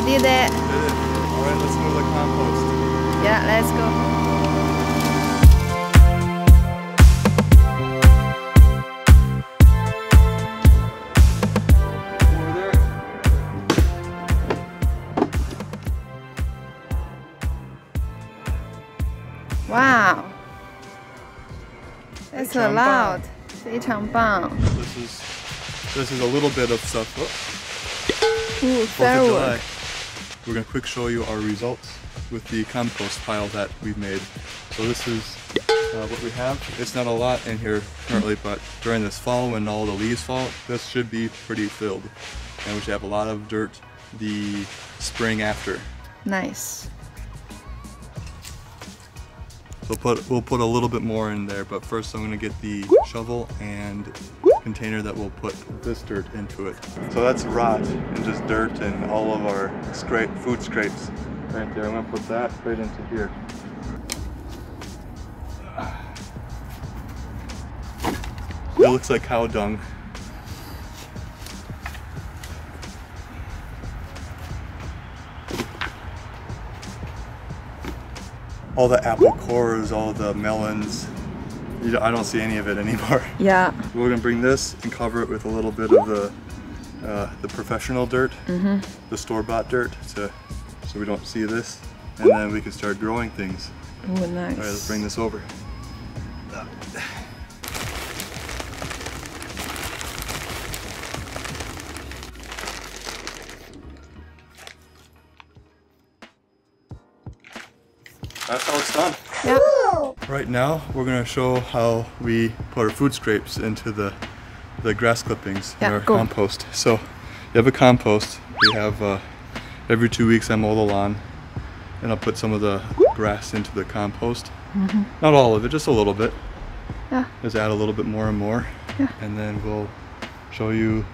did it. Alright, let's move the compost. Yeah, let's go. Over there. Wow. That's a lot. 非常棒. This is a little bit of stuff. Ooh, 4th of July. We're going to quick show you our results with the compost pile that we've made. So this is what we have. It's not a lot in here currently, but during this fall when all the leaves fall, this should be pretty filled. And we should have a lot of dirt the spring after. Nice. So we'll put a little bit more in there, but first I'm going to get the shovel and container that we'll put this dirt into it. So that's rot and just dirt and all of our food scrapes right there. I'm going to put that right into here. It looks like cow dung. All the apple cores, all the melons, I don't see any of it anymore. Yeah. We're gonna bring this and cover it with a little bit of the professional dirt, the store-bought dirt, so we don't see this, and then we can start growing things. Oh, nice. All right, let's bring this over. That's how it's done. Yep. Right now, we're gonna show how we put our food scrapes into the grass clippings in our compost. So, you have a compost. We have every 2 weeks I mow the lawn, and I'll put some of the grass into the compost. Not all of it, just a little bit. Yeah. Just add a little bit more and more, and then we'll show you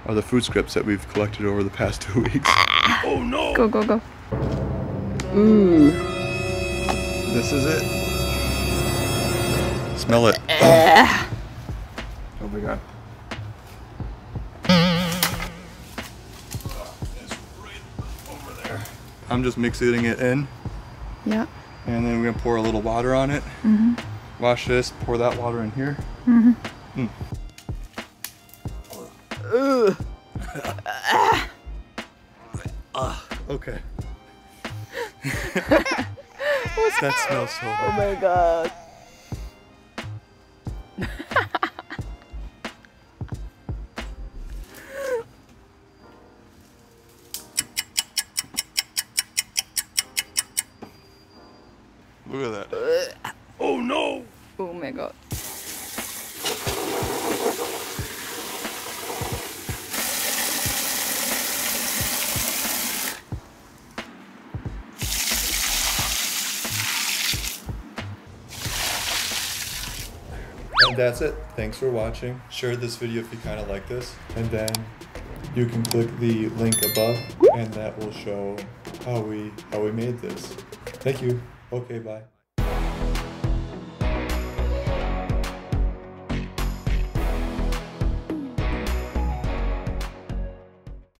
the food scraps that we've collected over the past 2 weeks. Oh no! Go, go, go. Ooh. This is it. Smell it. Oh my god. It's right over there. I'm just mixing it in. Yeah. And then we're gonna pour a little water on it. Wash this, pour that water in here. Okay. That smells so good. Oh my god. Look at that. Oh no! Oh my god. And that's it. Thanks for watching. Share this video if you kind of like this. And then you can click the link above and that will show how we made this. Thank you. Okay, bye.